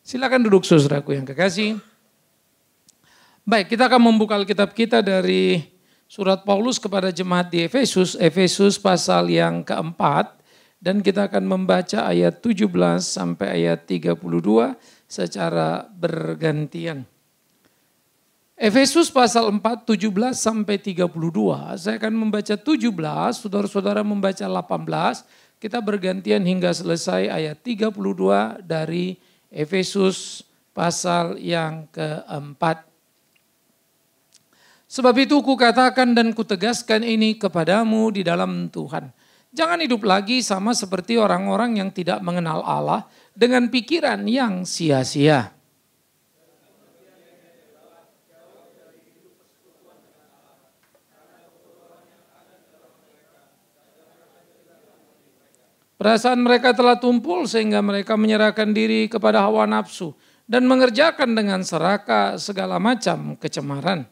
Silakan duduk saudaraku yang kekasih. Baik, kita akan membuka Alkitab kita dari surat Paulus kepada jemaat di Efesus, Efesus pasal yang keempat. Dan kita akan membaca ayat 17 sampai ayat 32 secara bergantian. Efesus pasal 4, 17 sampai 32. Saya akan membaca 17, saudara-saudara membaca 18. Kita bergantian hingga selesai ayat 32 dari Efesus pasal yang keempat. Sebab itu kukatakan dan kutegaskan ini kepadamu di dalam Tuhan. Jangan hidup lagi sama seperti orang-orang yang tidak mengenal Allah dengan pikiran yang sia-sia. Perasaan mereka telah tumpul sehingga mereka menyerahkan diri kepada hawa nafsu dan mengerjakan dengan serakah segala macam kecemaran.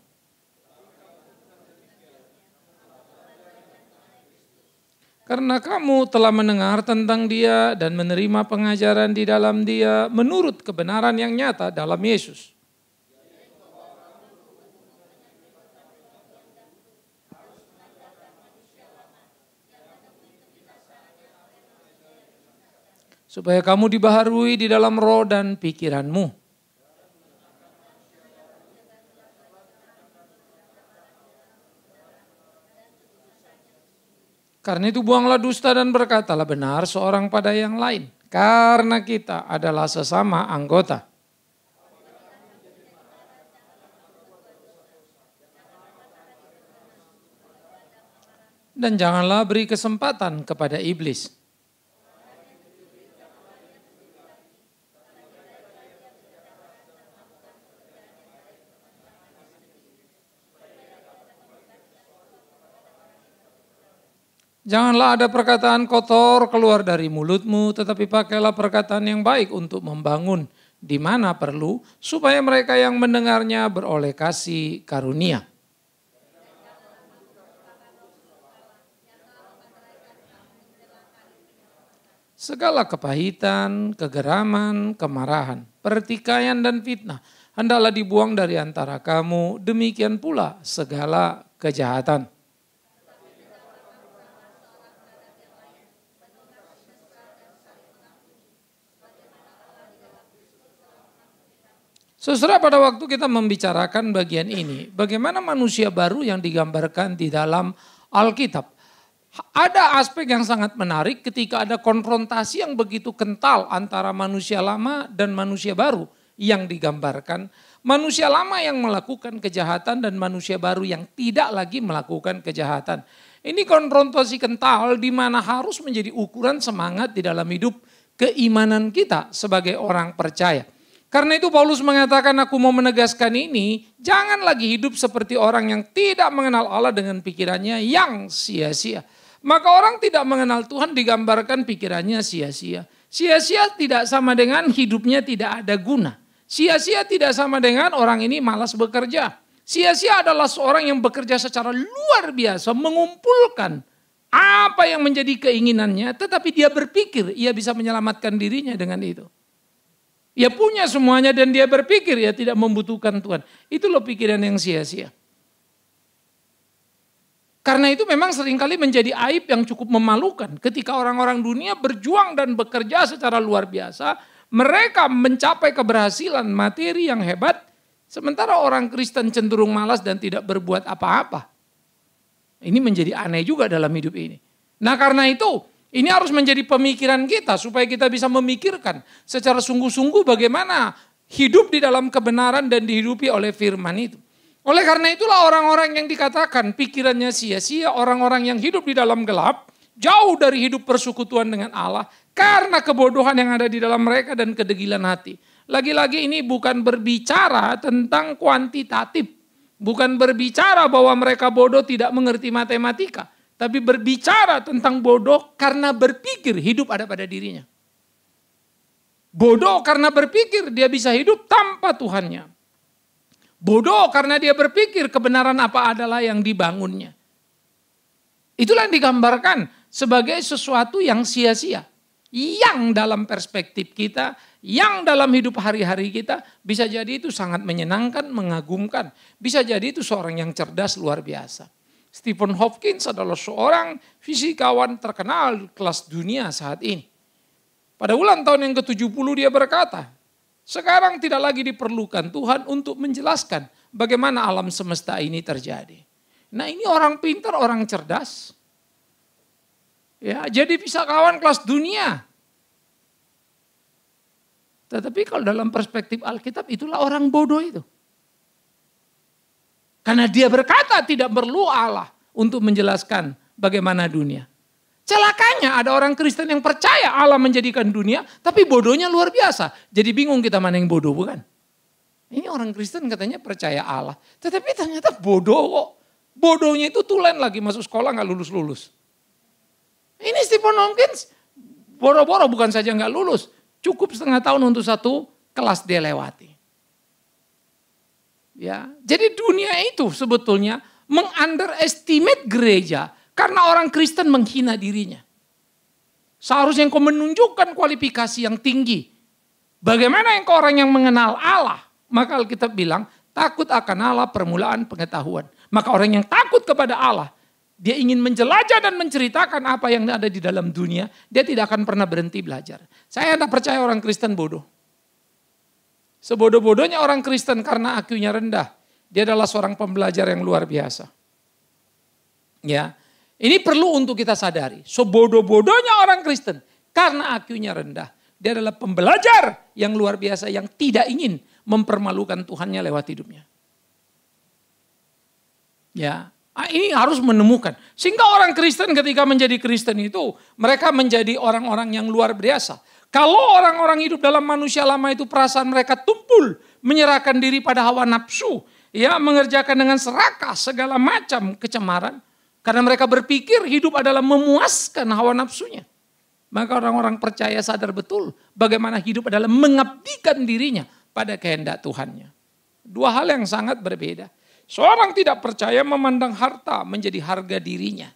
Karena kamu telah mendengar tentang Dia dan menerima pengajaran di dalam Dia menurut kebenaran yang nyata dalam Yesus. Supaya kamu dibaharui di dalam roh dan pikiranmu. Karena itu buanglah dusta dan berkatalah benar seorang pada yang lain. Karena kita adalah sesama anggota. Dan janganlah beri kesempatan kepada iblis. Janganlah ada perkataan kotor keluar dari mulutmu, tetapi pakailah perkataan yang baik untuk membangun di mana perlu, supaya mereka yang mendengarnya beroleh kasih karunia. Segala kepahitan, kegeraman, kemarahan, pertikaian dan fitnah hendaklah dibuang dari antara kamu, demikian pula segala kejahatan. Saudara, pada waktu kita membicarakan bagian ini, bagaimana manusia baru yang digambarkan di dalam Alkitab. Ada aspek yang sangat menarik ketika ada konfrontasi yang begitu kental antara manusia lama dan manusia baru yang digambarkan. Manusia lama yang melakukan kejahatan dan manusia baru yang tidak lagi melakukan kejahatan. Ini konfrontasi kental di mana harus menjadi ukuran semangat di dalam hidup keimanan kita sebagai orang percaya. Karena itu Paulus mengatakan, aku mau menegaskan ini, jangan lagi hidup seperti orang yang tidak mengenal Allah dengan pikirannya yang sia-sia. Maka orang tidak mengenal Tuhan digambarkan pikirannya sia-sia. Sia-sia tidak sama dengan hidupnya tidak ada guna. Sia-sia tidak sama dengan orang ini malas bekerja. Sia-sia adalah seorang yang bekerja secara luar biasa, mengumpulkan apa yang menjadi keinginannya, tetapi dia berpikir ia bisa menyelamatkan dirinya dengan itu. Ia punya semuanya dan dia berpikir ia tidak membutuhkan Tuhan. Itu loh pikiran yang sia-sia. Karena itu memang seringkali menjadi aib yang cukup memalukan. Ketika orang-orang dunia berjuang dan bekerja secara luar biasa. Mereka mencapai keberhasilan materi yang hebat. Sementara orang Kristen cenderung malas dan tidak berbuat apa-apa. Ini menjadi aneh juga dalam hidup ini. Nah karena itu, ini harus menjadi pemikiran kita supaya kita bisa memikirkan secara sungguh-sungguh bagaimana hidup di dalam kebenaran dan dihidupi oleh firman itu. Oleh karena itulah orang-orang yang dikatakan pikirannya sia-sia, orang-orang yang hidup di dalam gelap, jauh dari hidup persekutuan dengan Allah karena kebodohan yang ada di dalam mereka dan kedegilan hati. Lagi-lagi ini bukan berbicara tentang kuantitatif, bukan berbicara bahwa mereka bodoh tidak mengerti matematika. Tapi berbicara tentang bodoh karena berpikir hidup ada pada dirinya. Bodoh karena berpikir dia bisa hidup tanpa Tuhannya. Bodoh karena dia berpikir kebenaran apa adalah yang dibangunnya. Itulah yang digambarkan sebagai sesuatu yang sia-sia. yang dalam perspektif kita, yang dalam hidup hari-hari kita, bisa jadi itu sangat menyenangkan, mengagumkan. Bisa jadi itu seorang yang cerdas luar biasa. Stephen Hawking adalah seorang fisikawan terkenal kelas dunia saat ini. Pada ulang tahun yang ke-70 dia berkata, sekarang tidak lagi diperlukan Tuhan untuk menjelaskan bagaimana alam semesta ini terjadi. Nah, ini orang pintar, orang cerdas. Ya, jadi fisikawan kelas dunia. Tetapi kalau dalam perspektif Alkitab itulah orang bodoh itu. Karena dia berkata tidak perlu Allah untuk menjelaskan bagaimana dunia. Celakanya ada orang Kristen yang percaya Allah menjadikan dunia, tapi bodohnya luar biasa. Jadi bingung kita mana yang bodoh, bukan? Ini orang Kristen katanya percaya Allah, tetapi ternyata bodoh kok. Bodohnya itu tulen lagi masuk sekolah gak lulus-lulus. Ini Stephen Hawking boro-boro bukan saja gak lulus, cukup setengah tahun untuk satu kelas dia lewati. Ya, jadi dunia itu sebetulnya meng-underestimate gereja karena orang Kristen menghina dirinya. Seharusnya engkau menunjukkan kualifikasi yang tinggi. Bagaimana engkau orang yang mengenal Allah? Maka Alkitab bilang takut akan Allah permulaan pengetahuan. Maka orang yang takut kepada Allah, dia ingin menjelajah dan menceritakan apa yang ada di dalam dunia. Dia tidak akan pernah berhenti belajar. Saya tidak percaya orang Kristen bodoh. Sebodoh-bodohnya orang Kristen karena IQ-nya rendah. Dia adalah seorang pembelajar yang luar biasa. Ya, ini perlu untuk kita sadari. Sebodoh-bodohnya orang Kristen karena IQ-nya rendah. Dia adalah pembelajar yang luar biasa yang tidak ingin mempermalukan Tuhannya lewat hidupnya. Ya, ini harus menemukan. Sehingga orang Kristen ketika menjadi Kristen itu, mereka menjadi orang-orang yang luar biasa. Kalau orang-orang hidup dalam manusia lama itu perasaan mereka tumpul, menyerahkan diri pada hawa nafsu, ya, mengerjakan dengan serakah segala macam kecemaran. Karena mereka berpikir hidup adalah memuaskan hawa nafsunya. Maka orang-orang percaya sadar betul bagaimana hidup adalah mengabdikan dirinya pada kehendak Tuhannya. Dua hal yang sangat berbeda. Seorang tidak percaya memandang harta menjadi harga dirinya.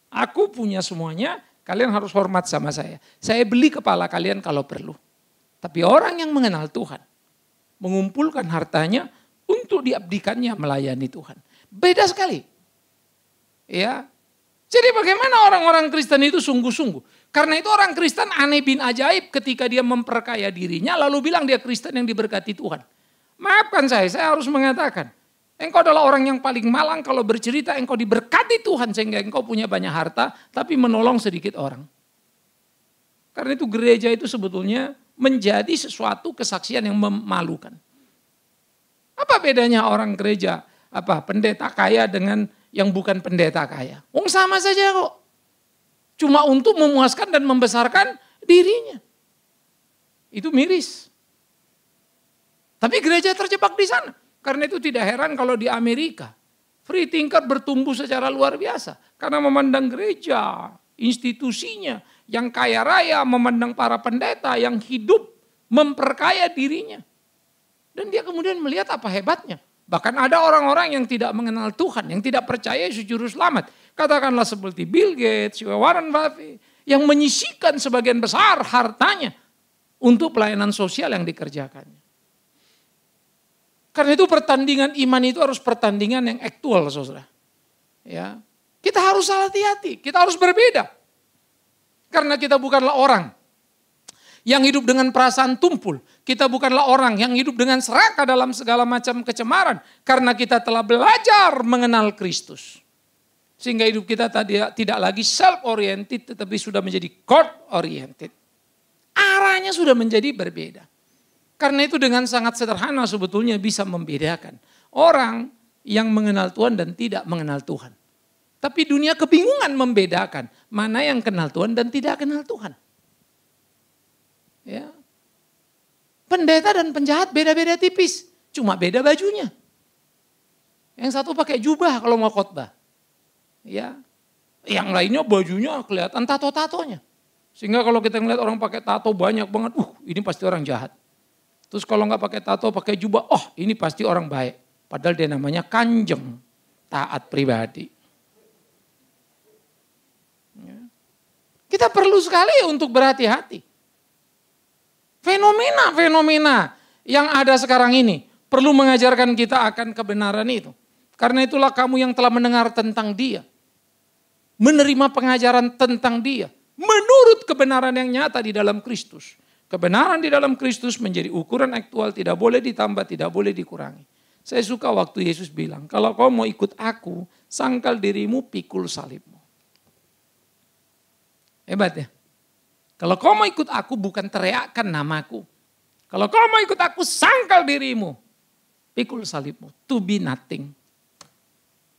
Aku punya semuanya, kalian harus hormat sama saya. Saya beli kepala kalian kalau perlu. Tapi orang yang mengenal Tuhan, mengumpulkan hartanya untuk diabdikannya melayani Tuhan. Beda sekali. Ya. Jadi bagaimana orang-orang Kristen itu sungguh-sungguh. Karena itu orang Kristen aneh bin ajaib ketika dia memperkaya dirinya lalu bilang dia Kristen yang diberkati Tuhan. Maafkan saya harus mengatakan. Engkau adalah orang yang paling malang kalau bercerita engkau diberkati Tuhan sehingga engkau punya banyak harta tapi menolong sedikit orang. Karena itu gereja itu sebetulnya menjadi sesuatu kesaksian yang memalukan. Apa bedanya orang gereja, pendeta kaya dengan yang bukan pendeta kaya? Sama saja kok. Cuma untuk memuaskan dan membesarkan dirinya. Itu miris. Tapi gereja terjebak di sana. Karena itu tidak heran kalau di Amerika free thinker bertumbuh secara luar biasa. Karena memandang gereja, institusinya yang kaya raya, memandang para pendeta yang hidup memperkaya dirinya. Dan dia kemudian melihat apa hebatnya. Bahkan ada orang-orang yang tidak mengenal Tuhan, yang tidak percaya Yesus juru selamat. Katakanlah seperti Bill Gates, Warren Buffett, yang menyisihkan sebagian besar hartanya untuk pelayanan sosial yang dikerjakannya. Karena itu pertandingan iman itu harus pertandingan yang aktual, saudara. Ya, kita harus hati-hati, kita harus berbeda. Karena kita bukanlah orang yang hidup dengan perasaan tumpul. Kita bukanlah orang yang hidup dengan serakah dalam segala macam kecemaran. Karena kita telah belajar mengenal Kristus. Sehingga hidup kita tidak lagi self-oriented tetapi sudah menjadi God-oriented. Arahnya sudah menjadi berbeda. Karena itu dengan sangat sederhana sebetulnya bisa membedakan orang yang mengenal Tuhan dan tidak mengenal Tuhan. Tapi dunia kebingungan membedakan mana yang kenal Tuhan dan tidak kenal Tuhan. Ya. Pendeta dan penjahat beda-beda tipis, cuma beda bajunya. Yang satu pakai jubah kalau mau khotbah. Ya. Yang lainnya bajunya kelihatan tato-tatonya. Sehingga kalau kita ngeliat orang pakai tato banyak banget, ini pasti orang jahat. Terus kalau nggak pakai tato, pakai jubah, ini pasti orang baik. Padahal dia namanya kanjeng, taat pribadi. Ya. Kita perlu sekali untuk berhati-hati. Fenomena-fenomena yang ada sekarang ini perlu mengajarkan kita akan kebenaran itu. Karena itulah kamu yang telah mendengar tentang dia. Menerima pengajaran tentang dia. Menurut kebenaran yang nyata di dalam Kristus. Kebenaran di dalam Kristus menjadi ukuran aktual, tidak boleh ditambah, tidak boleh dikurangi. Saya suka waktu Yesus bilang, kalau kau mau ikut aku, sangkal dirimu, pikul salibmu. Hebat ya. Kalau kau mau ikut aku, bukan teriakkan namaku. Kalau kau mau ikut aku, sangkal dirimu, pikul salibmu. To be nothing.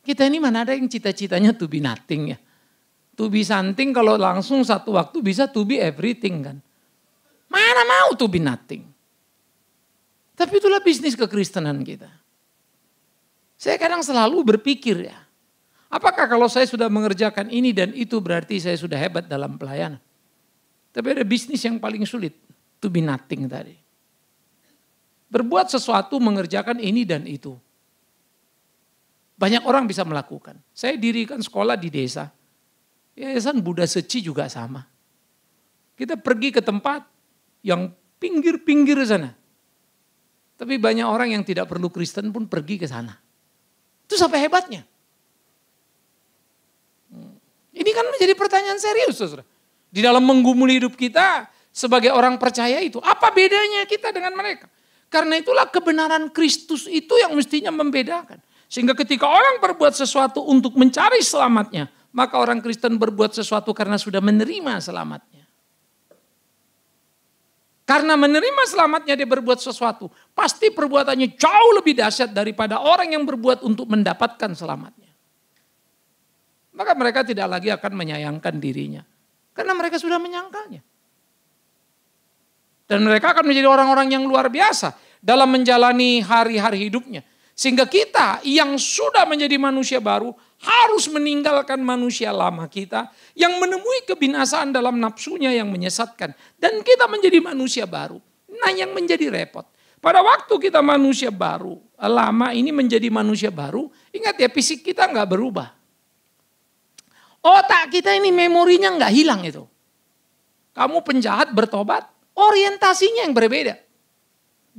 Kita ini mana ada yang cita-citanya to be nothing ya. To be something kalau langsung satu waktu bisa to be everything kan. Mana mau to be nothing. Tapi itulah bisnis kekristenan kita. Saya kadang selalu berpikir ya. Apakah kalau saya sudah mengerjakan ini dan itu berarti saya sudah hebat dalam pelayanan. Tapi ada bisnis yang paling sulit. To be nothing tadi. Berbuat sesuatu mengerjakan ini dan itu. Banyak orang bisa melakukan. Saya dirikan sekolah di desa. Yayasan Buddha Seci juga sama. Kita pergi ke tempat yang pinggir-pinggir sana. Tapi banyak orang yang tidak perlu Kristen pun pergi ke sana. Itu sampai hebatnya. Ini kan menjadi pertanyaan serius, saudara. Di dalam menggumuli hidup kita sebagai orang percaya itu. Apa bedanya kita dengan mereka? Karena itulah kebenaran Kristus itu yang mestinya membedakan. Sehingga ketika orang berbuat sesuatu untuk mencari selamatnya, maka orang Kristen berbuat sesuatu karena sudah menerima selamatnya. Karena menerima selamatnya dia berbuat sesuatu, pasti perbuatannya jauh lebih dahsyat daripada orang yang berbuat untuk mendapatkan selamatnya. Maka mereka tidak lagi akan menyayangkan dirinya. Karena mereka sudah menyangkalnya. Dan mereka akan menjadi orang-orang yang luar biasa dalam menjalani hari-hari hidupnya. Sehingga kita yang sudah menjadi manusia baru harus meninggalkan manusia lama kita yang menemui kebinasaan dalam nafsunya yang menyesatkan. Dan kita menjadi manusia baru. Nah yang menjadi repot. Pada waktu kita manusia baru, lama ini menjadi manusia baru, ingat ya fisik kita nggak berubah. Otak kita ini memorinya nggak hilang itu. Kamu penjahat bertobat, orientasinya yang berbeda.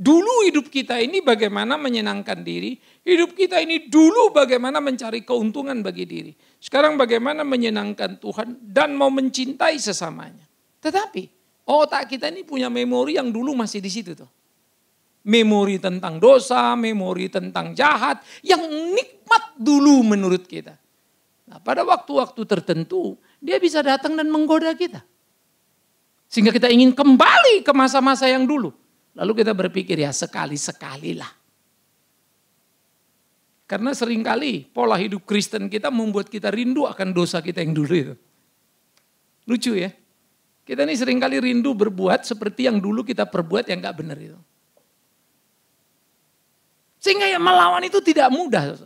Dulu hidup kita ini bagaimana menyenangkan diri. Hidup kita ini dulu bagaimana mencari keuntungan bagi diri. Sekarang bagaimana menyenangkan Tuhan dan mau mencintai sesamanya. Tetapi otak kita ini punya memori yang dulu masih di situ tuh. Memori tentang dosa, memori tentang jahat. Yang nikmat dulu menurut kita. Nah, pada waktu-waktu tertentu dia bisa datang dan menggoda kita. Sehingga kita ingin kembali ke masa-masa yang dulu. Lalu kita berpikir ya sekali-sekalilah. Karena seringkali pola hidup Kristen kita membuat kita rindu akan dosa kita yang dulu itu. Lucu ya. Kita ini seringkali rindu berbuat seperti yang dulu kita perbuat yang gak benar itu. Sehingga ya melawan itu tidak mudah.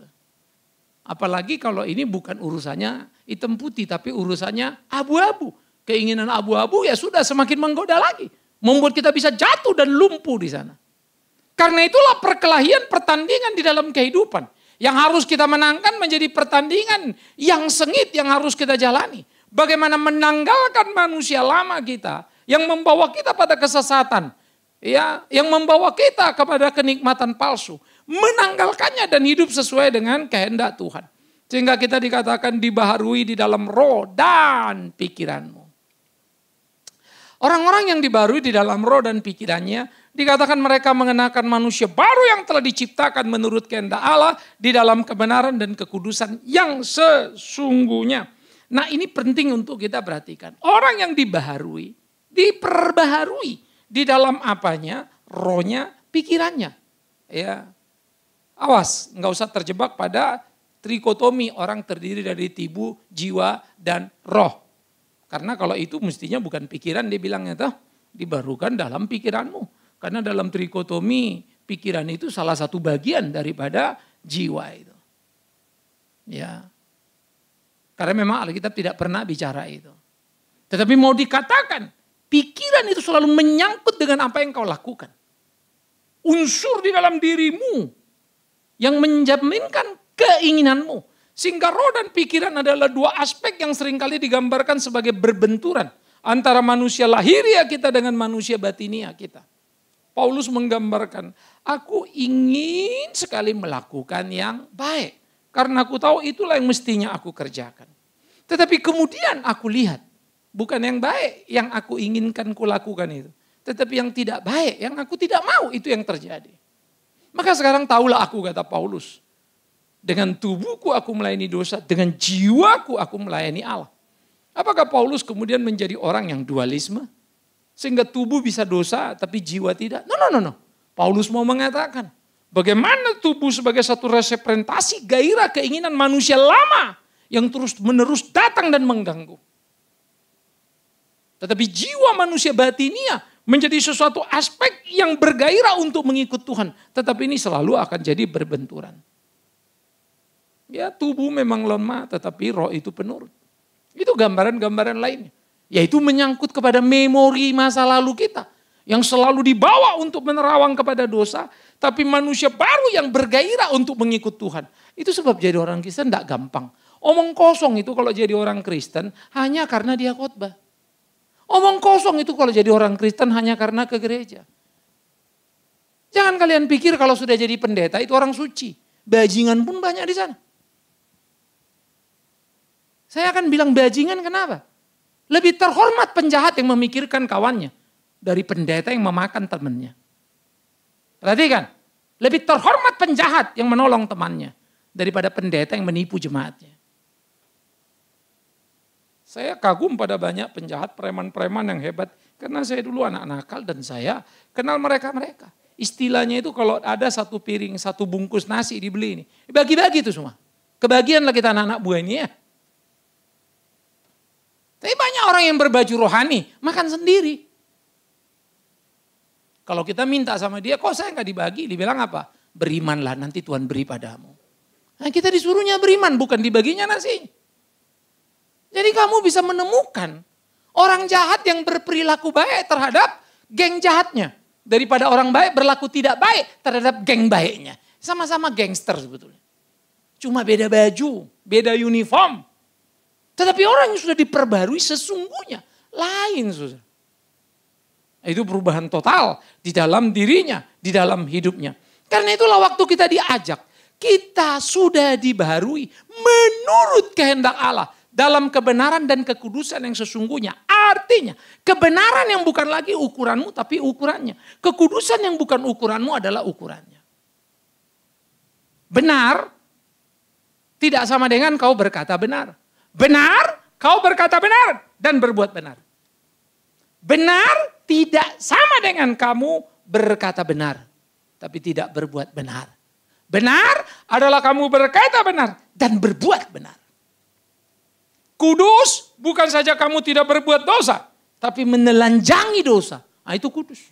Apalagi kalau ini bukan urusannya hitam putih tapi urusannya abu-abu. Keinginan abu-abu ya sudah semakin menggoda lagi. Membuat kita bisa jatuh dan lumpuh di sana. Karena itulah perkelahian pertandingan di dalam kehidupan. Yang harus kita menangkan menjadi pertandingan yang sengit yang harus kita jalani. Bagaimana menanggalkan manusia lama kita yang membawa kita pada kesesatan. Ya, yang membawa kita kepada kenikmatan palsu. Menanggalkannya dan hidup sesuai dengan kehendak Tuhan. Sehingga kita dikatakan dibaharui di dalam roh dan pikiranmu. Orang-orang yang dibarui di dalam roh dan pikirannya, dikatakan mereka mengenakan manusia baru yang telah diciptakan menurut kehendak Allah di dalam kebenaran dan kekudusan yang sesungguhnya. Nah ini penting untuk kita perhatikan. Orang yang dibaharui, diperbaharui di dalam apanya? Rohnya, pikirannya. Ya, awas, nggak usah terjebak pada trikotomi orang terdiri dari tubuh, jiwa, dan roh. Karena kalau itu mestinya bukan pikiran, dia bilangnya tuh dibarukan dalam pikiranmu. Karena dalam trikotomi pikiran itu salah satu bagian daripada jiwa itu. Ya. Karena memang Alkitab tidak pernah bicara itu. Tetapi mau dikatakan pikiran itu selalu menyangkut dengan apa yang kau lakukan. Unsur di dalam dirimu yang menjaminkan keinginanmu. Sehingga roh dan pikiran adalah dua aspek yang seringkali digambarkan sebagai berbenturan antara manusia lahiriah kita dengan manusia batiniah kita. Paulus menggambarkan, aku ingin sekali melakukan yang baik. Karena aku tahu itulah yang mestinya aku kerjakan. Tetapi kemudian aku lihat, bukan yang baik yang aku inginkan kulakukan itu. Tetapi yang tidak baik, yang aku tidak mau itu yang terjadi. Maka sekarang tahulah aku, kata Paulus. Dengan tubuhku aku melayani dosa, dengan jiwaku aku melayani Allah. Apakah Paulus kemudian menjadi orang yang dualisme? Sehingga tubuh bisa dosa tapi jiwa tidak? No. Paulus mau mengatakan, bagaimana tubuh sebagai satu representasi gairah keinginan manusia lama yang terus menerus datang dan mengganggu. Tetapi jiwa manusia batiniah menjadi sesuatu aspek yang bergairah untuk mengikut Tuhan. Tetapi ini selalu akan jadi berbenturan. Ya, tubuh memang lemah tetapi roh itu penurut. Itu gambaran-gambaran lainnya. Yaitu menyangkut kepada memori masa lalu kita. Yang selalu dibawa untuk menerawang kepada dosa. Tapi manusia baru yang bergairah untuk mengikut Tuhan. Itu sebab jadi orang Kristen tidak gampang. Omong kosong itu kalau jadi orang Kristen hanya karena dia khotbah. Omong kosong itu kalau jadi orang Kristen hanya karena ke gereja. Jangan kalian pikir kalau sudah jadi pendeta itu orang suci. Bajingan pun banyak di sana. Saya akan bilang bajingan kenapa? Lebih terhormat penjahat yang memikirkan kawannya dari pendeta yang memakan temannya. Perhatikan, lebih terhormat penjahat yang menolong temannya daripada pendeta yang menipu jemaatnya. Saya kagum pada banyak penjahat preman-preman yang hebat karena saya dulu anak nakal dan saya kenal mereka-mereka. Istilahnya itu kalau ada satu piring, satu bungkus nasi dibeli ini, bagi-bagi itu semua. Kebagian lah kita anak-anak buah ini ya. Tapi banyak orang yang berbaju rohani, makan sendiri. Kalau kita minta sama dia, kok saya nggak dibagi? Dibilang apa? Berimanlah, nanti Tuhan beri padamu. Nah, kita disuruhnya beriman, bukan dibaginya nasi. Jadi kamu bisa menemukan orang jahat yang berperilaku baik terhadap geng jahatnya. Daripada orang baik berlaku tidak baik terhadap geng baiknya. Sama-sama gangster sebetulnya. Cuma beda baju, beda uniform. Tetapi orang yang sudah diperbarui sesungguhnya lain, saudara. Itu perubahan total di dalam dirinya, di dalam hidupnya. Karena itulah waktu kita diajak, kita sudah dibaharui menurut kehendak Allah dalam kebenaran dan kekudusan yang sesungguhnya. Artinya kebenaran yang bukan lagi ukuranmu tapi ukurannya. Kekudusan yang bukan ukuranmu adalah ukurannya. Benar tidak sama dengan kau berkata benar. Benar, kau berkata benar dan berbuat benar. Benar tidak sama dengan kamu berkata benar, tapi tidak berbuat benar. Benar adalah kamu berkata benar dan berbuat benar. Kudus bukan saja kamu tidak berbuat dosa, tapi menelanjangi dosa. Nah, itu kudus.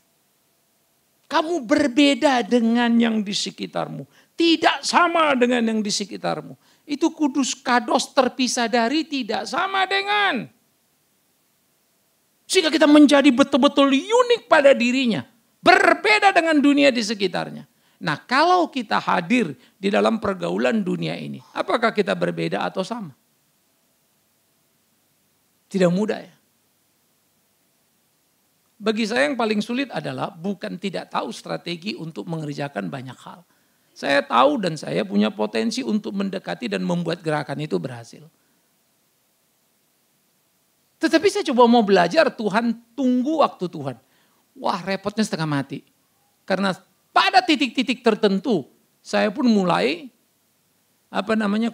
Kamu berbeda dengan yang di sekitarmu. Tidak sama dengan yang di sekitarmu. Itu kudus, kados, terpisah dari, tidak sama dengan. Sehingga kita menjadi betul-betul unik pada dirinya. Berbeda dengan dunia di sekitarnya. Nah, kalau kita hadir di dalam pergaulan dunia ini, apakah kita berbeda atau sama? Tidak mudah ya. Bagi saya yang paling sulit adalah bukan tidak tahu strategi untuk mengerjakan banyak hal. Saya tahu dan saya punya potensi untuk mendekati dan membuat gerakan itu berhasil. Tetapi saya coba mau belajar, Tuhan tunggu waktu Tuhan. Wah, repotnya setengah mati. Karena pada titik-titik tertentu saya pun mulai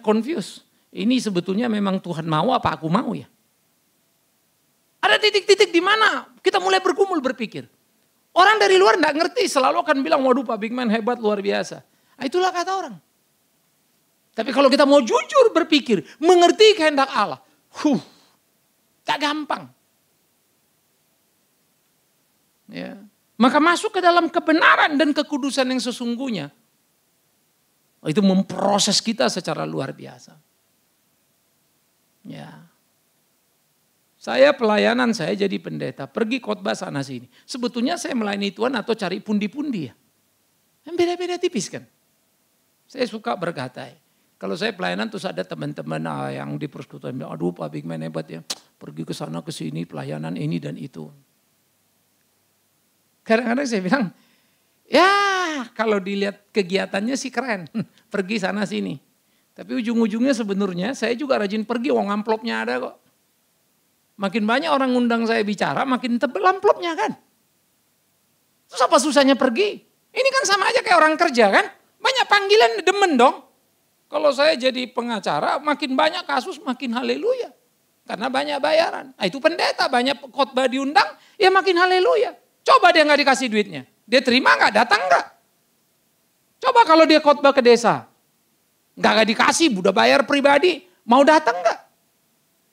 confused. Ini sebetulnya memang Tuhan mau apa aku mau ya? Ada titik-titik di mana kita mulai bergumul berpikir. Orang dari luar enggak ngerti, selalu akan bilang, waduh Pak Big Man hebat luar biasa. Nah, itulah kata orang. Tapi kalau kita mau jujur berpikir, mengerti kehendak Allah, tak gampang. Ya. Maka masuk ke dalam kebenaran dan kekudusan yang sesungguhnya. Itu memproses kita secara luar biasa. Ya. Saya pelayanan, saya jadi pendeta, pergi khotbah sana sini. Sebetulnya saya melayani Tuhan atau cari pundi-pundi ya. Yang beda-beda tipis kan. Saya suka berkata, Kalau saya pelayanan terus ada teman-teman yang di persekutuan bilang, aduh Pak Big Man hebat ya, pergi ke sana ke sini pelayanan ini dan itu. Kadang-kadang saya bilang, ya kalau dilihat kegiatannya sih keren, pergi sana sini. Tapi ujung-ujungnya sebenarnya saya juga rajin pergi, wong amplopnya ada kok. Makin banyak orang undang saya bicara, makin tebel amplopnya kan. Terus apa susahnya pergi? Ini kan sama aja kayak orang kerja kan. Banyak panggilan demen dong. Kalau saya jadi pengacara, makin banyak kasus makin haleluya. Karena banyak bayaran. Nah, itu pendeta, banyak khotbah diundang, ya makin haleluya. Coba dia nggak dikasih duitnya. Dia terima nggak? Datang nggak? Coba kalau dia khotbah ke desa. Nggak dikasih, udah bayar pribadi. Mau datang nggak?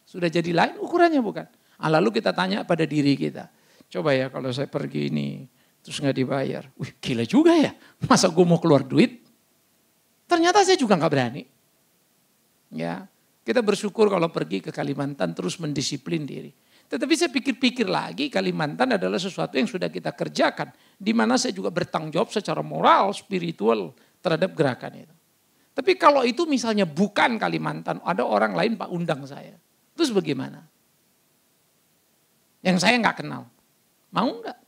Sudah jadi lain ukurannya bukan? Nah, lalu kita tanya pada diri kita. Coba ya kalau saya pergi ini, terus nggak dibayar. Wih gila juga ya, masa gue mau keluar duit? Ternyata saya juga nggak berani. Ya, kita bersyukur kalau pergi ke Kalimantan terus mendisiplin diri. Tetapi saya pikir-pikir lagi Kalimantan adalah sesuatu yang sudah kita kerjakan. Di mana saya juga bertanggung jawab secara moral, spiritual terhadap gerakan itu. Tapi kalau itu misalnya bukan Kalimantan, ada orang lain Pak undang saya. Terus bagaimana? Yang saya nggak kenal. Mau nggak?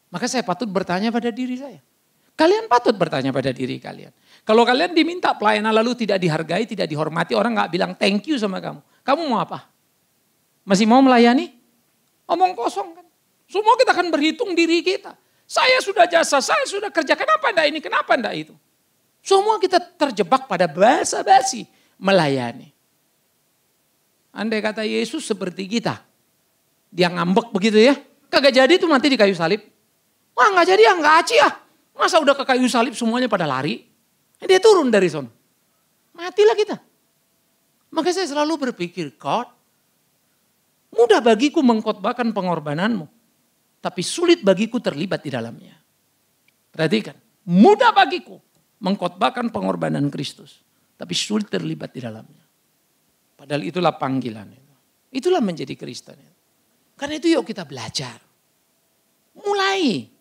Maka saya patut bertanya pada diri saya. Kalian patut bertanya pada diri kalian. Kalau kalian diminta pelayanan lalu tidak dihargai, tidak dihormati, orang nggak bilang thank you sama kamu. Kamu mau apa? Masih mau melayani? Omong kosong kan. Semua kita akan berhitung diri kita. Saya sudah jasa, saya sudah kerja, kenapa enggak ini, kenapa enggak itu. Semua kita terjebak pada basa-basi melayani. Andai kata Yesus seperti kita. Dia ngambek begitu ya. Kagak jadi tuh mati di kayu salib. Wah nggak jadi ya, nggak aci ya. Masa udah ke kayu salib semuanya pada lari. Dia turun dari sana. Matilah kita. Maka saya selalu berpikir, God, mudah bagiku mengkhotbahkan pengorbananmu. Tapi sulit bagiku terlibat di dalamnya. Perhatikan, mudah bagiku mengkhotbahkan pengorbanan Kristus. Tapi sulit terlibat di dalamnya. Padahal itulah panggilan itu. Itulah menjadi Kristen. Karena itu yuk kita belajar. Mulai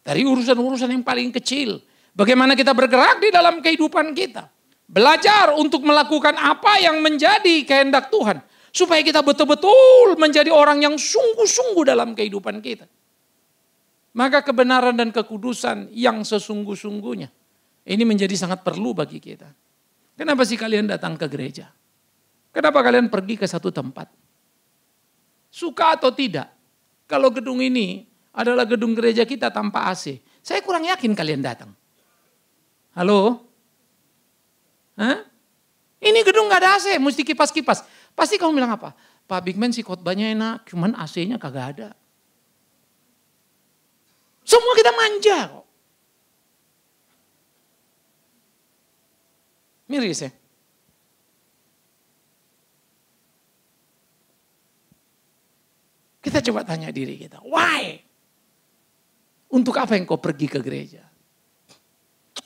dari urusan-urusan yang paling kecil. Bagaimana kita bergerak di dalam kehidupan kita. Belajar untuk melakukan apa yang menjadi kehendak Tuhan. Supaya kita betul-betul menjadi orang yang sungguh-sungguh dalam kehidupan kita. Maka kebenaran dan kekudusan yang sesungguh-sungguhnya. Ini menjadi sangat perlu bagi kita. Kenapa sih kalian datang ke gereja? Kenapa kalian pergi ke satu tempat? Suka atau tidak? Kalau gedung ini adalah gedung gereja kita tanpa AC. Saya kurang yakin kalian datang. Halo? Hah? Ini gedung gak ada AC, mesti kipas-kipas. Pasti kamu bilang apa? Pak Big Man sih khotbahnya enak, cuman AC-nya kagak ada. Semua kita manja kok. Miris ya? Kita coba tanya diri kita, why? Untuk apa yang kau pergi ke gereja?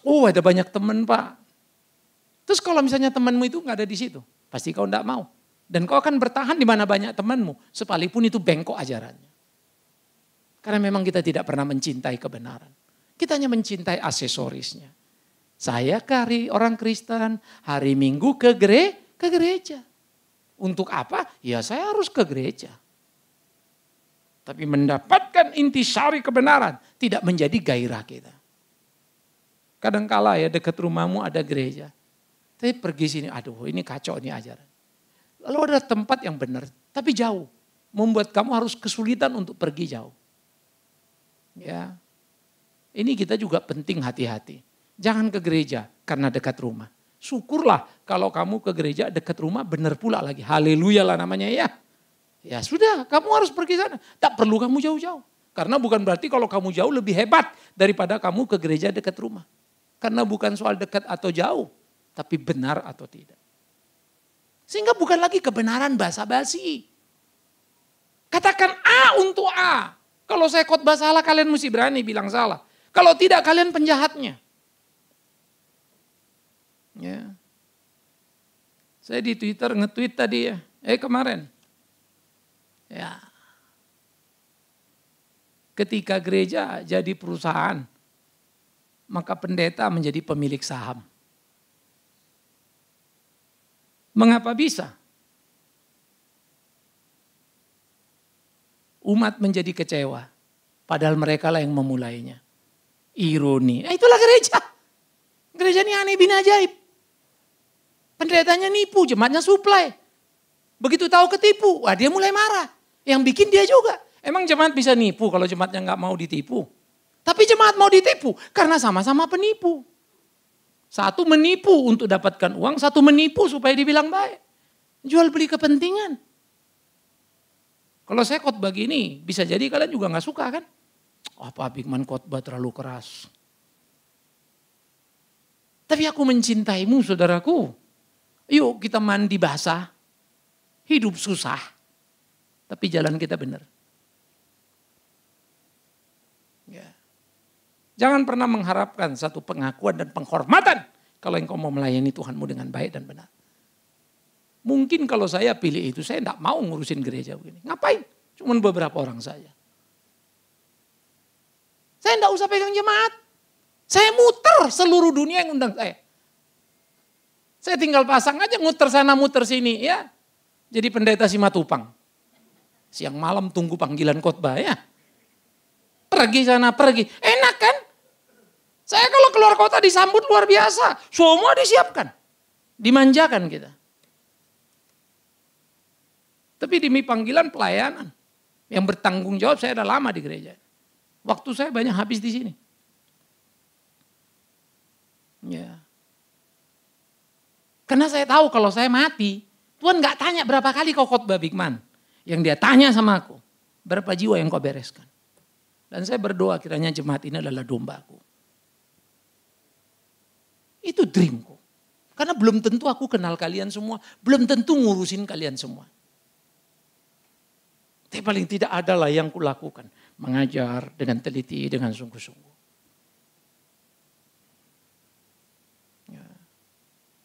Oh ada banyak teman Pak. Terus kalau misalnya temanmu itu gak ada di situ, pasti kau gak mau. Dan kau akan bertahan di mana banyak temanmu, sekalipun itu bengkok ajarannya. Karena memang kita tidak pernah mencintai kebenaran. Kita hanya mencintai aksesorisnya. Saya orang Kristen, hari Minggu ke gereja. Untuk apa? Ya saya harus ke gereja. Tapi mendapatkan intisari kebenaran tidak menjadi gairah kita. Kadangkala ya dekat rumahmu ada gereja. Tapi pergi sini, aduh ini kacau nih ajaran. Lalu ada tempat yang benar, tapi jauh. Membuat kamu harus kesulitan untuk pergi jauh. Ya, ini kita juga penting hati-hati. Jangan ke gereja karena dekat rumah. Syukurlah kalau kamu ke gereja dekat rumah benar pula lagi. Haleluya lah namanya ya. Ya sudah, kamu harus pergi sana. Tak perlu kamu jauh-jauh. Karena bukan berarti kalau kamu jauh lebih hebat daripada kamu ke gereja dekat rumah. Karena bukan soal dekat atau jauh, tapi benar atau tidak. Sehingga bukan lagi kebenaran basa-basi. Katakan A untuk A. Kalau saya khotbah salah, kalian mesti berani bilang salah. Kalau tidak, kalian penjahatnya. Ya. Saya di Twitter nge-tweet tadi ya. Kemarin. Ya. Ketika gereja jadi perusahaan, maka pendeta menjadi pemilik saham. Mengapa bisa? Umat menjadi kecewa. Padahal mereka lah yang memulainya. Ironi. Nah, itulah gereja. Gereja ini aneh bin ajaib. Pendetanya nipu, jemaatnya suplai. Begitu tahu ketipu, wah dia mulai marah. Yang bikin dia juga. Emang jemaat bisa nipu kalau jemaatnya nggak mau ditipu? Tapi jemaat mau ditipu karena sama-sama penipu. Satu menipu untuk dapatkan uang, satu menipu supaya dibilang baik. Jual beli kepentingan. Kalau saya khotbah gini, bisa jadi kalian juga nggak suka kan? Oh, Pak Bigman khotbah terlalu keras. Tapi aku mencintaimu saudaraku. Yuk kita mandi basah. Hidup susah. Tapi jalan kita benar. Ya. Jangan pernah mengharapkan satu pengakuan dan penghormatan. Kalau engkau mau melayani Tuhanmu dengan baik dan benar. Mungkin kalau saya pilih itu, saya tidak mau ngurusin gereja begini. Ngapain? Cuman beberapa orang saja. Saya tidak usah pegang jemaat. Saya muter seluruh dunia yang undang saya. Saya tinggal pasang aja muter sana muter sini ya. Jadi pendeta Simatupang. Siang malam tunggu panggilan khotbah ya. Pergi sana pergi. Enak kan? Saya kalau keluar kota disambut luar biasa. Semua disiapkan. Dimanjakan kita. Tapi demi panggilan pelayanan. Yang bertanggung jawab saya udah lama di gereja. Waktu saya banyak habis di sini. Ya. Karena saya tahu kalau saya mati, Tuhan gak tanya berapa kali kau khotbah Bigman. Yang dia tanya sama aku, berapa jiwa yang kau bereskan. Dan saya berdoa kiranya jemaat ini adalah dombaku. Itu dreamku. Karena belum tentu aku kenal kalian semua, belum tentu ngurusin kalian semua. Tapi paling tidak adalah yang kulakukan. Mengajar dengan teliti, dengan sungguh-sungguh. Ya.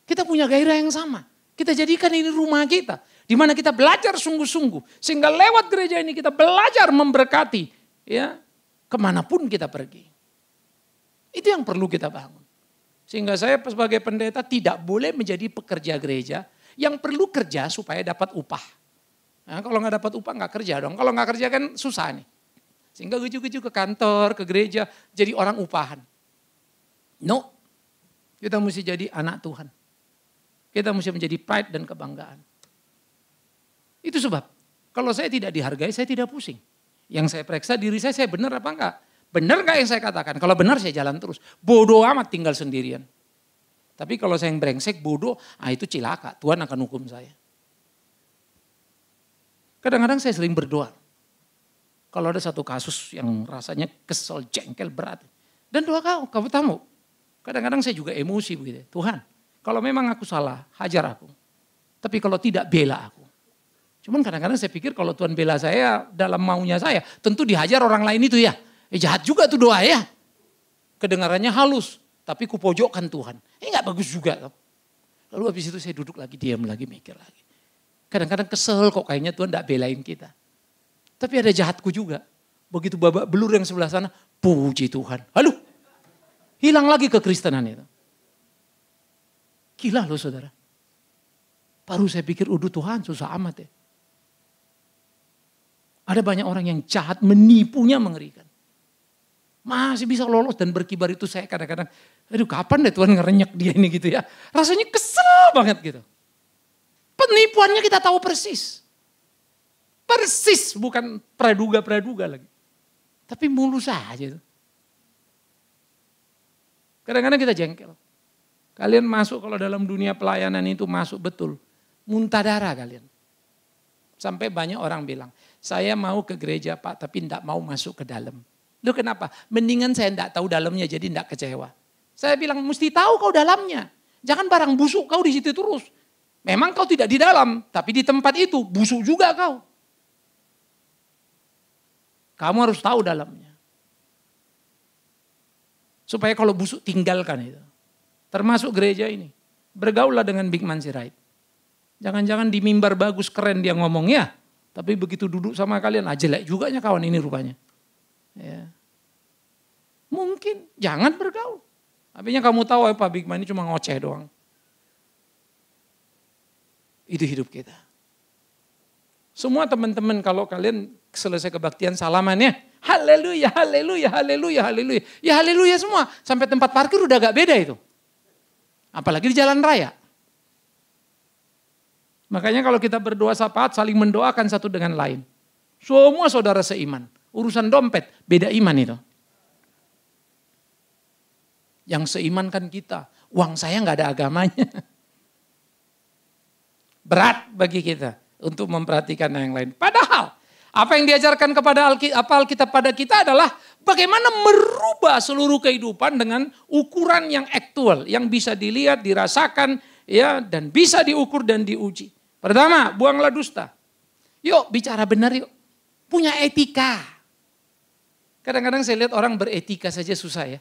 Kita punya gairah yang sama. Kita jadikan ini rumah kita. Di mana kita belajar sungguh-sungguh. Sehingga lewat gereja ini kita belajar memberkati. Ya, kemanapun kita pergi. Itu yang perlu kita bangun. Sehingga saya sebagai pendeta tidak boleh menjadi pekerja gereja. Yang perlu kerja supaya dapat upah. Nah, kalau nggak dapat upah nggak kerja dong. Kalau nggak kerja kan susah nih. Sehingga geju-geju ke kantor, ke gereja, jadi orang upahan. No, kita mesti jadi anak Tuhan. Kita mesti menjadi pride dan kebanggaan. Itu sebab, kalau saya tidak dihargai, saya tidak pusing. Yang saya periksa diri saya benar apa enggak? Benar enggak yang saya katakan? Kalau benar saya jalan terus. Bodoh amat tinggal sendirian. Tapi kalau saya yang brengsek, bodoh, itu cilaka. Tuhan akan hukum saya. Kadang-kadang saya sering berdoa. Kalau ada satu kasus yang rasanya kesel, jengkel, berat. Dan doa kamu tahu. Kadang-kadang saya juga emosi begitu. Tuhan, kalau memang aku salah, hajar aku. Tapi kalau tidak, bela aku. Cuman kadang-kadang saya pikir kalau Tuhan bela saya dalam maunya saya, tentu dihajar orang lain itu ya. Jahat juga tuh doa ya. Kedengarannya halus, tapi kupojokkan Tuhan. Gak bagus juga. Lalu habis itu saya duduk lagi, diam lagi, mikir lagi. Kadang-kadang kesel kok kayaknya Tuhan gak belain kita. Tapi ada jahatku juga. Begitu babak belur yang sebelah sana, puji Tuhan. Halo, hilang lagi kekristenan itu. Gila loh saudara. Baru saya pikir, Tuhan susah amat ya. Ada banyak orang yang jahat, menipunya mengerikan. Masih bisa lolos dan berkibar itu saya kadang-kadang, aduh kapan deh Tuhan ngerenyek dia ini gitu ya. Rasanya kesel banget gitu. Penipuannya kita tahu persis. Persis, bukan praduga-praduga lagi. Tapi mulus aja itu. Kadang-kadang kita jengkel. Kalian masuk kalau dalam dunia pelayanan itu masuk betul. Muntah darah kalian. Sampai banyak orang bilang, saya mau ke gereja Pak tapi tidak mau masuk ke dalam. Loh kenapa? Mendingan saya tidak tahu dalamnya jadi tidak kecewa. Saya bilang mesti tahu kau dalamnya. Jangan barang busuk kau di situ terus. Memang kau tidak di dalam, tapi di tempat itu busuk juga kau. Kamu harus tahu dalamnya. Supaya kalau busuk tinggalkan itu. Termasuk gereja ini. Bergaullah dengan Bigman Sirait. Jangan-jangan di mimbar bagus keren dia ngomong ya. Tapi begitu duduk sama kalian, jelek juga kawan ini rupanya. Ya. Mungkin, jangan bergaul. Artinya kamu tahu Pak Bigman ini cuma ngoceh doang. Itu hidup kita. Semua teman-teman kalau kalian selesai kebaktian salaman ya. Haleluya, haleluya, haleluya, haleluya. Ya haleluya semua. Sampai tempat parkir udah gak beda itu. Apalagi di jalan raya. Makanya kalau kita berdoa syafaat saling mendoakan satu dengan lain. Semua saudara seiman. Urusan dompet beda iman itu. Yang seiman kan kita. Uang saya gak ada agamanya. Berat bagi kita untuk memperhatikan yang lain. Padahal apa yang diajarkan kepada Alkitab pada kita adalah bagaimana merubah seluruh kehidupan dengan ukuran yang aktual. Yang bisa dilihat, dirasakan ya, dan bisa diukur dan diuji. Pertama, buanglah dusta. Yuk bicara benar yuk. Punya etika. Kadang-kadang saya lihat orang beretika saja susah ya.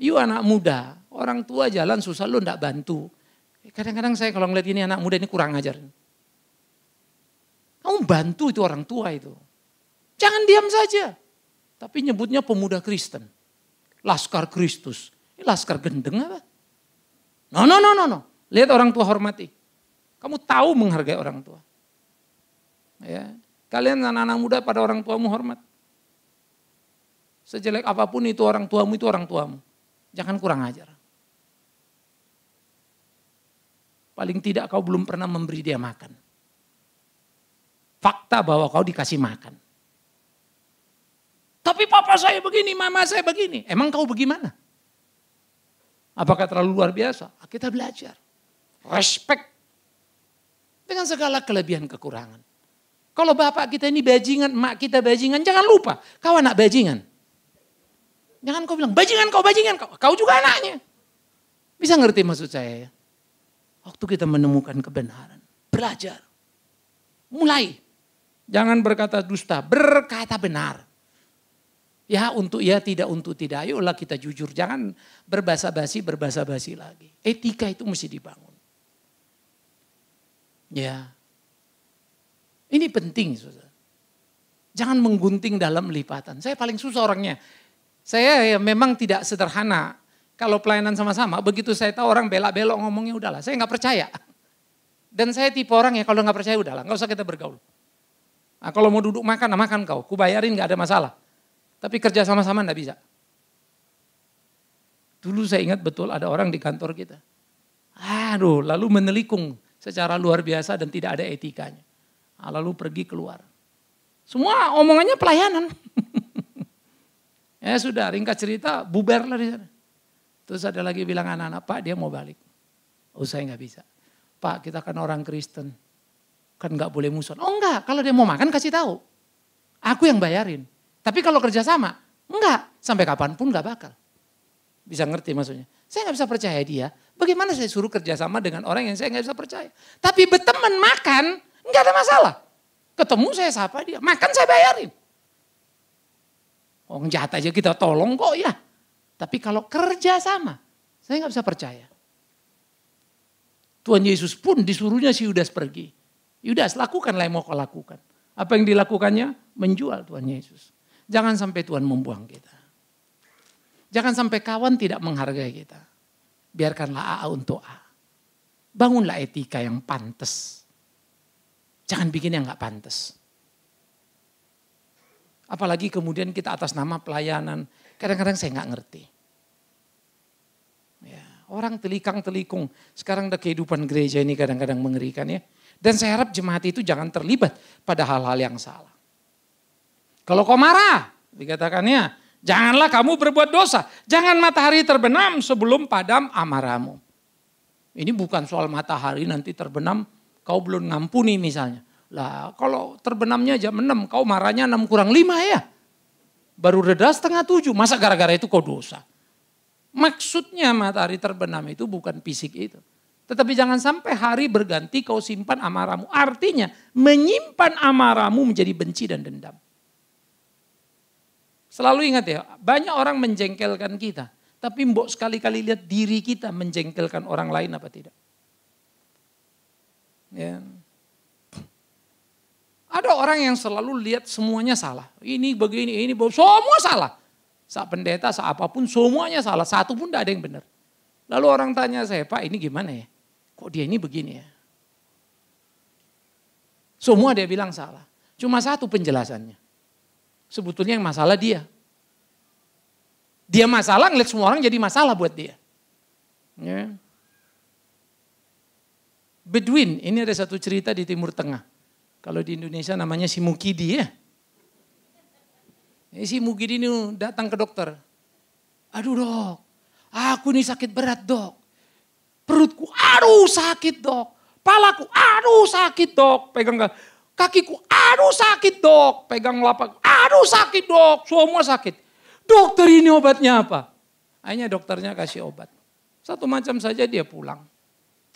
Yuk anak muda, orang tua jalan susah lu enggak bantu. Kadang-kadang saya kalau ngeliat ini anak muda ini kurang ajar. Kamu bantu itu orang tua itu. Jangan diam saja. Tapi nyebutnya pemuda Kristen. Laskar Kristus. Ini laskar gendeng apa? No. Lihat orang tua hormati. Kamu tahu menghargai orang tua. Ya. Kalian anak-anak muda pada orang tuamu hormat. Sejelek apapun itu orang tuamu. Jangan kurang ajar. Paling tidak kau belum pernah memberi dia makan. Fakta bahwa kau dikasih makan. Tapi papa saya begini, mama saya begini. Emang kau bagaimana? Apakah terlalu luar biasa? Kita belajar. Respect. Dengan segala kelebihan kekurangan. Kalau bapak kita ini bajingan, mak kita bajingan, jangan lupa. Kau anak bajingan. Jangan kau bilang, bajingan kau. Kau juga anaknya. Bisa ngerti maksud saya ya? Waktu kita menemukan kebenaran, belajar, mulai. Jangan berkata dusta, berkata benar. Ya untuk ya, tidak untuk tidak. Ayolah kita jujur, jangan berbasa-basi lagi. Etika itu mesti dibangun. Ya, ini penting saudara. Jangan menggunting dalam lipatan. Saya paling susah orangnya. Saya ya memang tidak sederhana. Kalau pelayanan sama-sama, begitu saya tahu orang belak-belok ngomongnya udahlah, saya nggak percaya. Dan saya tipe orang ya kalau nggak percaya udahlah, nggak usah kita bergaul. Nah, kalau mau duduk makan, nah makan kau, kubayarin nggak ada masalah. Tapi kerja sama-sama nggak bisa. Dulu saya ingat betul ada orang di kantor kita. Aduh, lalu menelikung secara luar biasa dan tidak ada etikanya. Nah, lalu pergi keluar. Semua omongannya pelayanan. Ya sudah, ringkas cerita, bubarlah di sana. Terus ada lagi bilang anak-anak, Pak dia mau balik. Oh saya nggak bisa. Pak kita kan orang Kristen. Kan nggak boleh musuhan. Oh enggak, kalau dia mau makan kasih tahu. Aku yang bayarin. Tapi kalau kerja sama, enggak. Sampai kapanpun nggak bakal. Bisa ngerti maksudnya. Saya nggak bisa percaya dia. Bagaimana saya suruh kerja sama dengan orang yang saya nggak bisa percaya. Tapi berteman makan, nggak ada masalah. Ketemu saya sapa dia, makan saya bayarin. Orang jahat aja kita tolong kok ya. Tapi kalau kerja sama, saya nggak bisa percaya. Tuhan Yesus pun disuruhnya si Yudas pergi. Yudas lakukanlah yang mau kau lakukan. Apa yang dilakukannya? Menjual Tuhan Yesus. Jangan sampai Tuhan membuang kita. Jangan sampai kawan tidak menghargai kita. Biarkanlah A untuk A. Bangunlah etika yang pantas. Jangan bikin yang nggak pantas. Apalagi kemudian kita atas nama pelayanan. Kadang-kadang saya nggak ngerti. Ya, orang telikung. Sekarang ada kehidupan gereja ini kadang-kadang mengerikan ya. Dan saya harap jemaat itu jangan terlibat pada hal-hal yang salah. Kalau kau marah, dikatakannya, janganlah kamu berbuat dosa. Jangan matahari terbenam sebelum padam amarahmu. Ini bukan soal matahari nanti terbenam, kau belum ngampuni misalnya. Lah kalau terbenamnya jam 6, kau marahnya 6 kurang 5 ya. Baru reda setengah 7, masa gara-gara itu kau dosa. Maksudnya matahari terbenam itu bukan fisik itu. Tetapi jangan sampai hari berganti kau simpan amarahmu. Artinya menyimpan amarahmu menjadi benci dan dendam. Selalu ingat ya, banyak orang menjengkelkan kita. Tapi mbok sekali-kali lihat diri kita menjengkelkan orang lain apa tidak. Ya. Ada orang yang selalu lihat semuanya salah. Ini begini, ini begini, semua salah. Saat pendeta, saat apapun semuanya salah. Satu pun tidak ada yang benar. Lalu orang tanya saya, Pak ini gimana ya? Kok dia ini begini ya? Semua dia bilang salah. Cuma satu penjelasannya. Sebetulnya yang masalah dia. Dia masalah, ngeliat semua orang jadi masalah buat dia. Ya. Bedouin, ini ada satu cerita di Timur Tengah. Kalau di Indonesia namanya si Mukidi ya. Si Mukidi ini datang ke dokter. Aduh dok, aku nih sakit berat dok. Perutku, aduh sakit dok. Palaku, aduh sakit dok. Pegang kakiku, aduh sakit dok. Pegang lapak, aduh sakit dok. Semua sakit. Dokter ini obatnya apa? Akhirnya dokternya kasih obat. Satu macam saja dia pulang.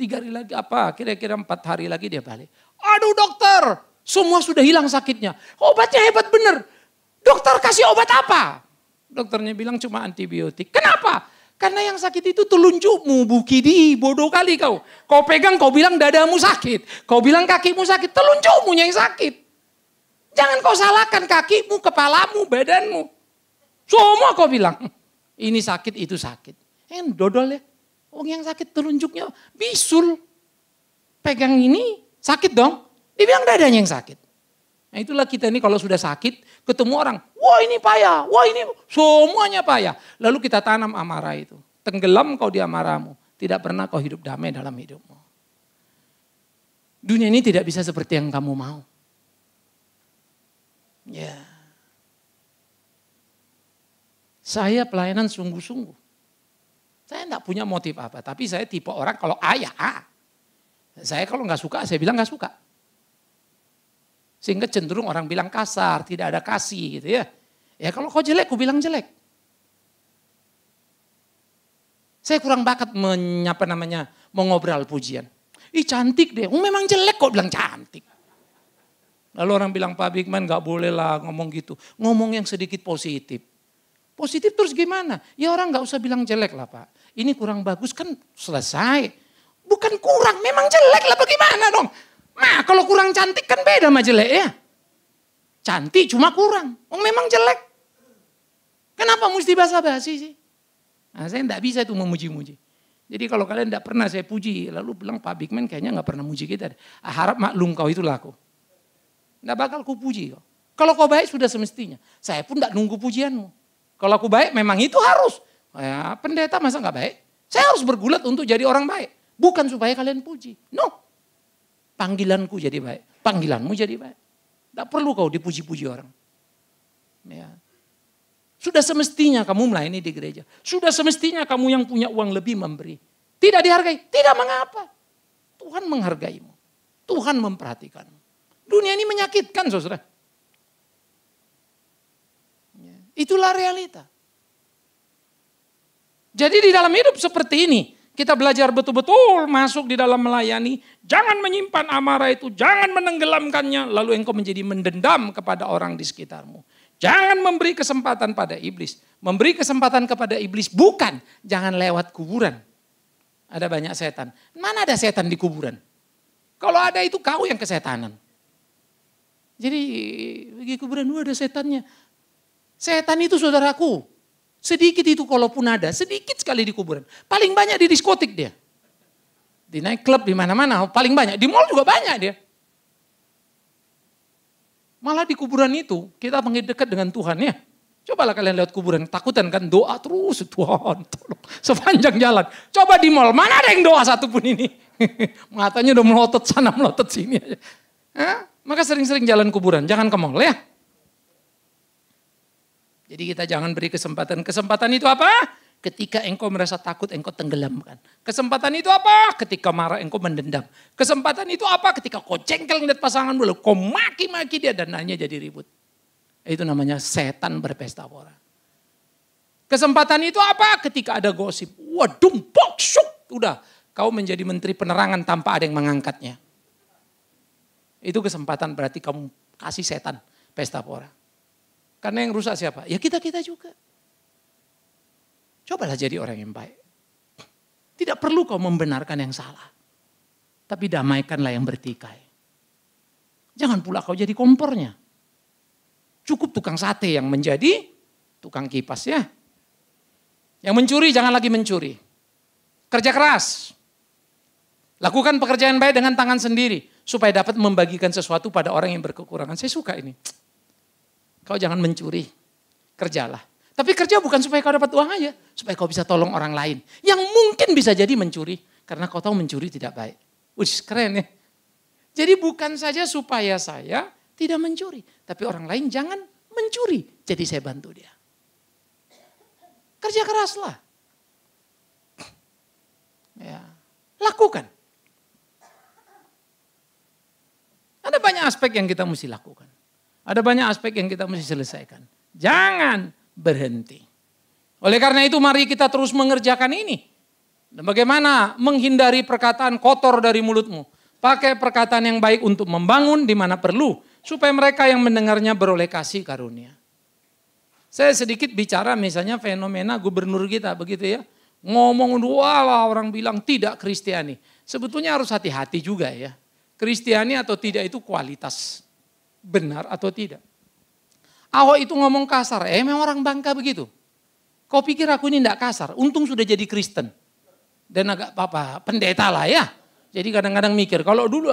3 hari lagi apa? Kira-kira 4 hari lagi dia balik. Aduh dokter, semua sudah hilang sakitnya. Obatnya hebat bener. Dokter kasih obat apa? Dokternya bilang cuma antibiotik. Kenapa? Karena yang sakit itu telunjukmu, Bukidi, bodoh kali kau. Kau pegang, kau bilang dadamu sakit. Kau bilang kakimu sakit, telunjukmu yang sakit. Jangan kau salahkan kakimu, kepalamu, badanmu. Semua kau bilang, ini sakit, itu sakit. Dodol ya. Oh yang sakit telunjuknya bisul. Pegang ini sakit dong. Dia bilang dadanya yang sakit. Nah itulah kita ini kalau sudah sakit, ketemu orang, wah ini payah, wah ini semuanya payah. Lalu kita tanam amarah itu. Tenggelam kau di amarahmu. Tidak pernah kau hidup damai dalam hidupmu. Dunia ini tidak bisa seperti yang kamu mau. Ya. Saya pelayanan sungguh-sungguh. Saya enggak punya motif apa, tapi saya tipe orang kalau ayah. Saya kalau nggak suka, saya bilang nggak suka. Sehingga cenderung orang bilang kasar, tidak ada kasih gitu ya. Ya kalau kau jelek, aku bilang jelek. Saya kurang bakat mengobrol pujian. Ih cantik deh, memang jelek kok bilang cantik. Lalu orang bilang Pak Bigman gak boleh lah ngomong gitu. Ngomong yang sedikit positif. Positif terus gimana? Ya orang gak usah bilang jelek lah Pak. Ini kurang bagus kan selesai. Bukan kurang, memang jelek lah bagaimana dong. Nah kalau kurang cantik kan beda sama jelek ya. Cantik cuma kurang. Memang jelek. Kenapa mesti basa-basi sih? Nah, saya enggak bisa itu memuji-muji. Jadi kalau kalian enggak pernah saya puji. Lalu bilang Pak Bigman kayaknya enggak pernah muji kita. Harap maklum kau itu laku. Enggak bakal ku puji kau. Kalau kau baik sudah semestinya. Saya pun enggak nunggu pujianmu. Kalau aku baik memang itu harus. Ya, pendeta masa enggak baik? Saya harus bergulat untuk jadi orang baik. Bukan supaya kalian puji. No. Panggilanku jadi baik. Panggilanmu jadi baik. Tidak perlu kau dipuji-puji orang. Ya. Sudah semestinya kamu melayani di gereja. Sudah semestinya kamu yang punya uang lebih memberi. Tidak dihargai. Tidak mengapa. Tuhan menghargaimu. Tuhan memperhatikanmu. Dunia ini menyakitkan saudara. Ya. Itulah realita. Jadi di dalam hidup seperti ini. Kita belajar betul-betul masuk di dalam melayani. Jangan menyimpan amarah itu. Jangan menenggelamkannya. Lalu engkau menjadi mendendam kepada orang di sekitarmu. Jangan memberi kesempatan pada iblis. Memberi kesempatan kepada iblis bukan. Jangan lewat kuburan. Ada banyak setan. Mana ada setan di kuburan? Kalau ada itu kau yang kesetanan. Jadi di kuburan ada setannya. Setan itu saudaraku. Sedikit itu kalaupun ada, sedikit sekali di kuburan. Paling banyak di diskotik dia. Di night club di mana-mana, paling banyak. Di mall juga banyak dia. Malah di kuburan itu, kita makin dekat dengan Tuhan ya. Cobalah kalian lewat kuburan, takutan kan doa terus, Tuhan tolong. Sepanjang jalan. Coba di mall, mana ada yang doa satupun ini. Matanya udah melotot sana, melotot sini aja. Maka sering-sering jalan kuburan, jangan ke mall ya. Jadi kita jangan beri kesempatan. Kesempatan itu apa? Ketika engkau merasa takut, engkau tenggelamkan. Kesempatan itu apa? Ketika marah, engkau mendendam. Kesempatan itu apa? Ketika kau jengkel ngeliat pasangan dulu, kau maki-maki dia dan hanya jadi ribut. Itu namanya setan berpesta pora. Kesempatan itu apa? Ketika ada gosip. Waduh, boksuk. Udah, kau menjadi menteri penerangan tanpa ada yang mengangkatnya. Itu kesempatan berarti kamu kasih setan pesta pora. Karena yang rusak siapa? Ya kita-kita juga. Cobalah jadi orang yang baik. Tidak perlu kau membenarkan yang salah. Tapi damaikanlah yang bertikai. Jangan pula kau jadi kompornya. Cukup tukang sate yang menjadi tukang kipas ya. Yang mencuri jangan lagi mencuri. Kerja keras. Lakukan pekerjaan baik dengan tangan sendiri. supaya dapat membagikan sesuatu pada orang yang berkekurangan. Saya suka ini. Kau jangan mencuri, kerjalah. Tapi kerja bukan supaya kau dapat uang aja, supaya kau bisa tolong orang lain. Yang mungkin bisa jadi mencuri, karena kau tahu mencuri tidak baik. Wih, keren ya. Jadi bukan saja supaya saya tidak mencuri, tapi orang lain jangan mencuri. Jadi saya bantu dia. Kerja keraslah. Ya, lakukan. Ada banyak aspek yang kita mesti lakukan. Ada banyak aspek yang kita mesti selesaikan. Jangan berhenti. Oleh karena itu mari kita terus mengerjakan ini. Dan bagaimana menghindari perkataan kotor dari mulutmu. Pakai perkataan yang baik untuk membangun di mana perlu. Supaya mereka yang mendengarnya beroleh kasih karunia. Saya sedikit bicara misalnya fenomena gubernur kita begitu ya. Ngomong walah orang bilang tidak Kristiani. Sebetulnya harus hati-hati juga ya. Kristiani atau tidak itu kualitas. Benar atau tidak. Ahok itu ngomong kasar, memang orang Bangka begitu. Kau pikir aku ini tidak kasar, untung sudah jadi Kristen. Dan agak pendeta lah ya. Jadi kadang-kadang mikir, kalau dulu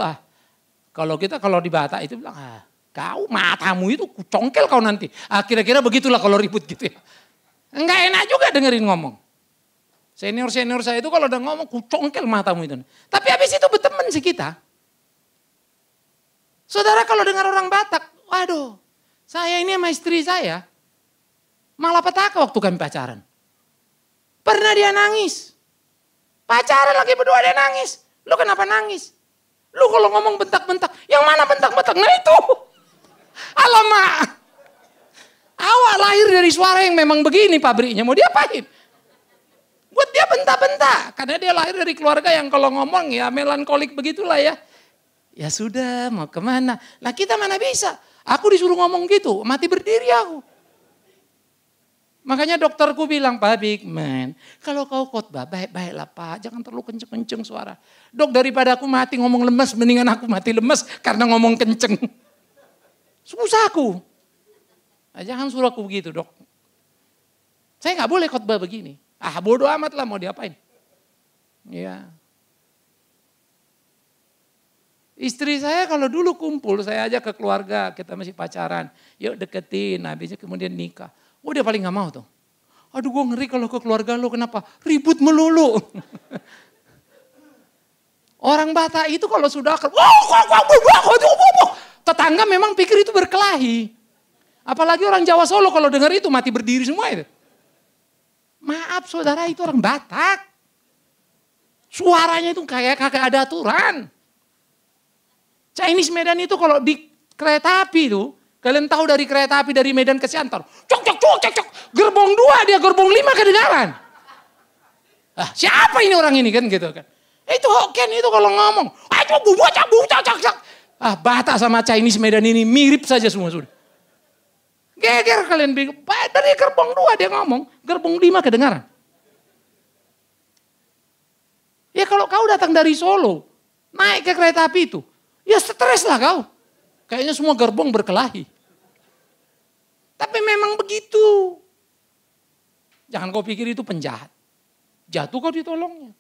kalau di Batak itu bilang, kau matamu itu kucongkel kau nanti. Kira-kira begitulah kalau ribut gitu ya. Enggak enak juga dengerin ngomong. Senior-senior saya itu kalau udah ngomong kucongkel matamu itu. Tapi habis itu berteman sih kita. Saudara kalau dengar orang Batak, waduh, saya ini sama istri saya malah petaka waktu kami pacaran. Pernah dia nangis. Pacaran lagi berdua dia nangis. Lu kenapa nangis? Lu kalau ngomong bentak-bentak, yang mana bentak-bentak? Nah itu. Alamak. Awak lahir dari suara yang memang begini pabriknya, mau diapain? Buat dia bentak-bentak. Karena dia lahir dari keluarga yang kalau ngomong ya melankolik begitulah ya. Ya sudah, mau kemana? Lah kita mana bisa? Aku disuruh ngomong gitu, mati berdiri aku. Makanya dokterku bilang, Pak Bigman, kalau kau khotbah baik-baiklah Pak, jangan terlalu kenceng-kenceng suara. Dok, daripada aku mati ngomong lemes, mendingan aku mati lemes karena ngomong kenceng. Susah aku. Nah, jangan suruh aku begitu dok. Saya gak boleh khotbah begini. Bodoh amat lah mau diapain. Ya. Istri saya kalau dulu kumpul, saya ajak ke keluarga, kita masih pacaran. Yuk deketin, habisnya kemudian nikah. Dia paling gak mau tuh. Aduh gue ngeri kalau ke keluarga lo, kenapa? Ribut melulu. Orang Batak itu kalau sudah tetangga memang pikir itu berkelahi. Apalagi orang Jawa Solo kalau dengar itu mati berdiri semua itu. Maaf saudara, itu orang Batak. Suaranya itu kayak kagak ada aturan. Chinese Medan itu kalau di kereta api itu, kalian tahu dari kereta api dari Medan ke Siantar, cok, gerbong 2 dia, gerbong 5 kedengaran. Siapa ini orang ini kan gitu kan. Itu Hokkien itu kalau ngomong, Batak sama Chinese Medan ini mirip saja semua sudah. Geger kalian bingung, dari gerbong 2 dia ngomong, gerbong 5 kedengaran. Ya kalau kau datang dari Solo, naik ke kereta api itu, ya stres lah kau. Kayaknya semua gerbong berkelahi. Tapi memang begitu. Jangan kau pikir itu penjahat. Jatuh kau ditolongnya.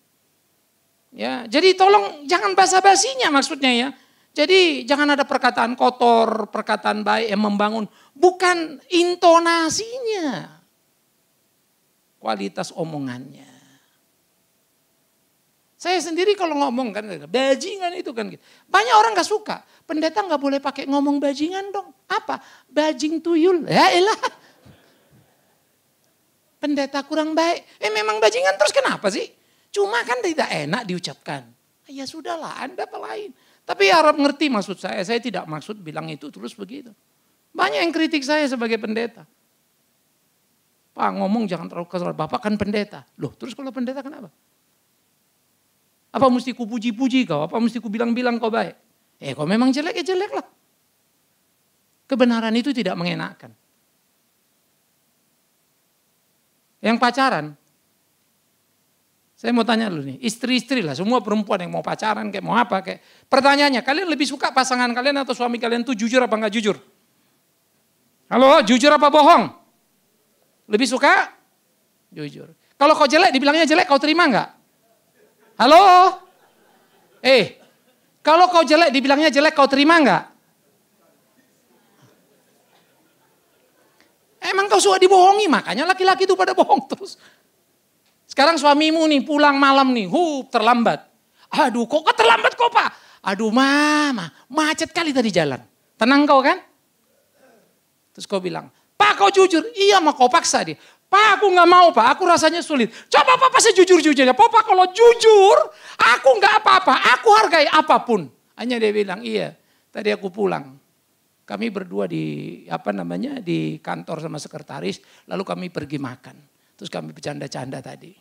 Ya, jadi tolong jangan basa-basinya maksudnya ya. Jadi jangan ada perkataan kotor, perkataan baik yang membangun. Bukan intonasinya. Kualitas omongannya. Saya sendiri kalau ngomong kan, bajingan itu kan. Banyak orang gak suka. Pendeta gak boleh pakai ngomong bajingan dong. Apa? Bajing tuyul. Ya elah. Pendeta kurang baik. Memang bajingan terus kenapa sih? Cuma kan tidak enak diucapkan. Ya sudahlah, Anda apa lain. Tapi harap ngerti maksud saya. Saya tidak maksud bilang itu terus begitu. Banyak yang kritik saya sebagai pendeta. Pak ngomong jangan terlalu kasar. Bapak kan pendeta. Loh terus kalau pendeta kenapa? Apa mesti ku puji-puji kau? Apa mesti ku bilang-bilang kau baik? Kau memang jelek ya jelek lah. Kebenaran itu tidak mengenakan. Yang pacaran. Saya mau tanya dulu nih, istri-istri lah, semua perempuan yang mau pacaran kayak mau apa kayak. Pertanyaannya, kalian lebih suka pasangan kalian atau suami kalian tuh jujur apa enggak jujur? Halo, jujur apa bohong? Lebih suka? Jujur. Kalau kau jelek, dibilangnya jelek, kau terima enggak? Halo? Kalau kau jelek, dibilangnya jelek, kau terima enggak? Emang kau suka dibohongi, makanya laki-laki itu pada bohong terus. Sekarang suamimu nih pulang malam nih, terlambat. Aduh, kok terlambat kok Pak? Aduh mama, macet kali tadi jalan. Tenang kau kan? Terus kau bilang, Pak kau jujur. Iya mah kau paksa dia. Pak aku gak mau Pak, aku rasanya sulit. Coba Papa sejujur-jujurnya. Papa kalau jujur, aku gak apa-apa. Aku hargai apapun. Hanya dia bilang, iya tadi aku pulang. Kami berdua di kantor sama sekretaris. Lalu kami pergi makan. Terus kami bercanda-canda tadi.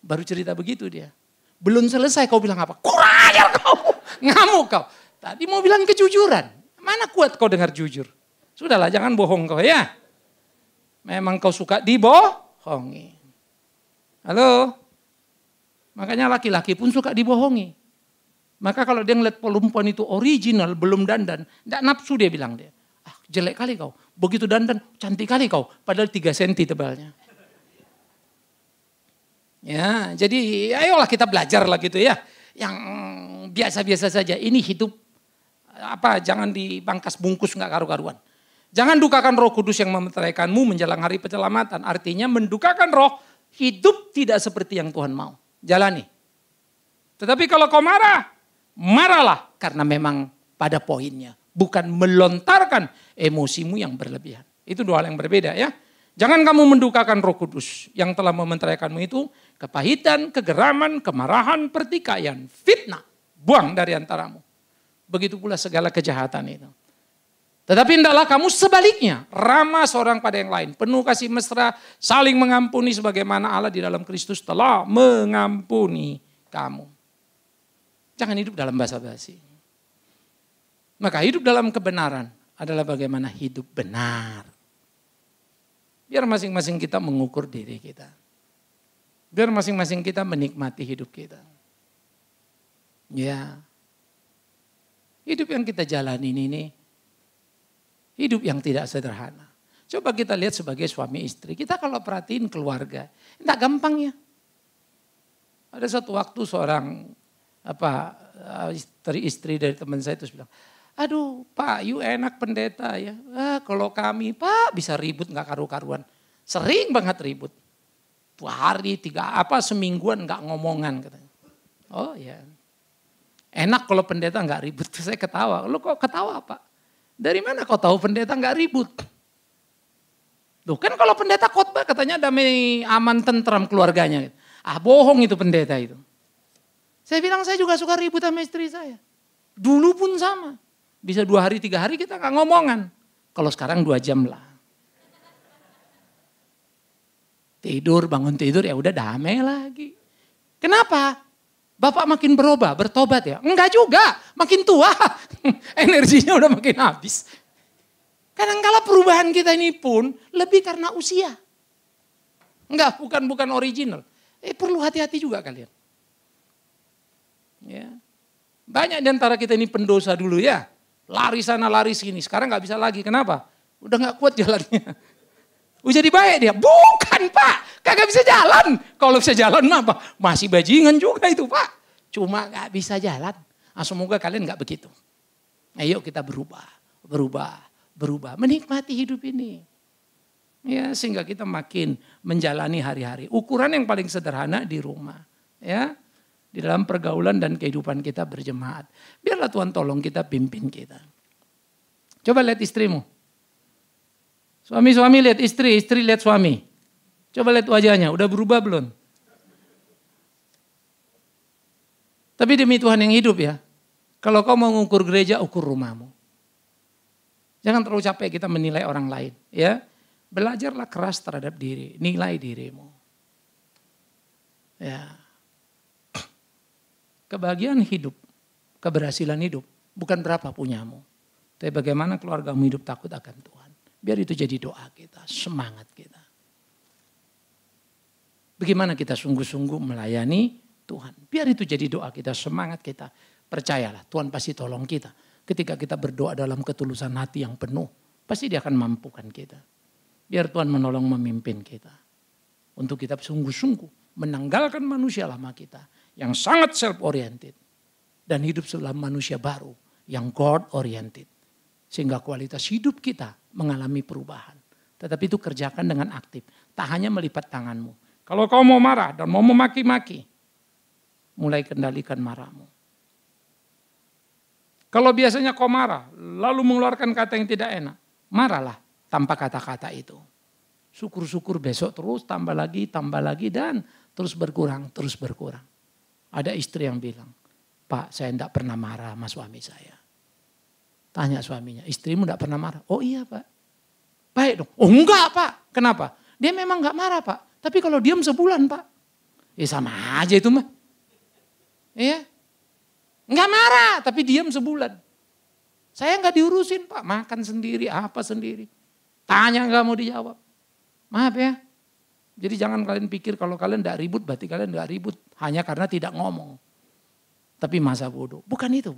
Baru cerita begitu dia. Belum selesai kau bilang apa? Kurang ajar kau. Ngamuk kau. Tadi mau bilang kejujuran. Mana kuat kau dengar jujur. Sudahlah jangan bohong kau ya. Memang kau suka dibohongi. Halo? Makanya laki-laki pun suka dibohongi. Maka kalau dia ngeliat perempuan itu original, belum dandan. Tidak nafsu dia bilang dia. Ah, jelek kali kau. Begitu dandan, cantik kali kau. Padahal 3 senti tebalnya. Ya, jadi ayolah kita belajar lah gitu ya. Yang biasa-biasa saja. Ini hidup jangan dibangkas bungkus nggak karu-karuan. Jangan dukakan Roh Kudus yang memeteraikanmu menjelang hari penyelamatan. Artinya mendukakan roh, hidup tidak seperti yang Tuhan mau. Jalani. Tetapi kalau kau marah, marahlah karena memang pada poinnya. Bukan melontarkan emosimu yang berlebihan. Itu 2 hal yang berbeda ya. Jangan kamu mendukakan Roh Kudus yang telah mementeraikanmu itu. Kepahitan, kegeraman, kemarahan, pertikaian, fitnah. Buang dari antaramu. Begitu pula segala kejahatan itu. Tetapi hendaklah kamu sebaliknya, ramah seorang pada yang lain, penuh kasih mesra, saling mengampuni sebagaimana Allah di dalam Kristus telah mengampuni kamu. Jangan hidup dalam basa-basi. Maka hidup dalam kebenaran adalah bagaimana hidup benar. Biar masing-masing kita mengukur diri kita. Biar masing-masing kita menikmati hidup kita. Ya. Hidup yang kita jalani ini hidup yang tidak sederhana. Coba kita lihat sebagai suami istri. Kita kalau perhatiin keluarga, tidak gampang ya. Ada satu waktu seorang istri dari teman saya itu bilang, aduh Pak, you enak pendeta ya. Kalau kami Pak bisa ribut nggak karu-karuan. Sering banget ribut. 2 hari, 3 semingguan nggak ngomongan katanya. Oh ya. Enak kalau pendeta nggak ribut. Saya ketawa. Lu kok ketawa Pak? Dari mana kau tahu pendeta nggak ribut? Loh kan kalau pendeta khotbah katanya damai, aman, tentram keluarganya. Bohong itu pendeta itu. Saya bilang saya juga suka ribut sama istri saya. Dulu pun sama. Bisa 2 hari, 3 hari kita nggak ngomongan. Kalau sekarang 2 jam lah. Tidur, bangun tidur ya udah damai lagi. Kenapa? Bapak makin berubah, bertobat ya? Enggak juga, makin tua. Energinya udah makin habis. Kadang-kala perubahan kita ini pun lebih karena usia. Enggak, bukan original. Perlu hati-hati juga kalian. Ya. Banyak di antara kita ini pendosa dulu ya. Lari sana, lari sini. Sekarang gak bisa lagi. Kenapa? Udah gak kuat jalannya. Udah jadi baik dia. Bukan Pak, kagak bisa jalan. Kalau bisa jalan mah apa? Masih bajingan juga itu Pak. Cuma gak bisa jalan. Semoga kalian gak begitu. Ayo kita berubah. Menikmati hidup ini. Ya, sehingga kita makin menjalani hari-hari. Ukuran yang paling sederhana di rumah. Ya, di dalam pergaulan dan kehidupan kita berjemaat. Biarlah Tuhan tolong kita, pimpin kita. Coba lihat istrimu. Suami lihat istri lihat suami. Coba lihat wajahnya, udah berubah belum? Tapi demi Tuhan yang hidup ya. Kalau kau mau mengukur gereja, ukur rumahmu. Jangan terlalu capek kita menilai orang lain. Ya, belajarlah keras terhadap diri, nilai dirimu. Ya, kebahagiaan hidup, keberhasilan hidup, bukan berapa punyamu. Tapi bagaimana keluargamu hidup takut akan Tuhan. Biar itu jadi doa kita, semangat kita. Bagaimana kita sungguh-sungguh melayani Tuhan. Biar itu jadi doa kita, semangat kita. Percayalah Tuhan pasti tolong kita. Ketika kita berdoa dalam ketulusan hati yang penuh, pasti dia akan mampukan kita. Biar Tuhan menolong memimpin kita. Untuk kita sungguh-sungguh menanggalkan manusia lama kita. Yang sangat self-oriented. Dan hidup dalam manusia baru yang God oriented. Sehingga kualitas hidup kita mengalami perubahan. Tetapi itu kerjakan dengan aktif. Tak hanya melipat tanganmu. Kalau kau mau marah dan mau memaki-maki, mulai kendalikan marahmu. Kalau biasanya kau marah, lalu mengeluarkan kata yang tidak enak, marahlah tanpa kata-kata itu. Syukur-syukur besok terus tambah lagi dan terus berkurang, terus berkurang. Ada istri yang bilang, Pak, saya tidak pernah marah sama suami saya. Tanya suaminya, istrimu tidak pernah marah? Oh iya Pak. Baik dong. Oh enggak Pak. Kenapa? Dia memang enggak marah Pak. Tapi kalau diam sebulan Pak. Ya sama aja itu mah. Iya. Enggak marah tapi diam sebulan. Saya enggak diurusin Pak. Makan sendiri, apa sendiri. Tanya enggak mau dijawab. Maaf ya. Jadi jangan kalian pikir kalau kalian enggak ribut berarti kalian enggak ribut. Hanya karena tidak ngomong. Tapi masa bodoh. Bukan itu.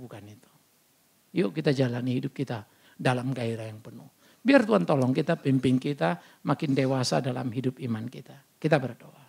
Yuk kita jalani hidup kita dalam gairah yang penuh. Biar Tuhan tolong kita, pimpin kita makin dewasa dalam hidup iman kita. Kita berdoa.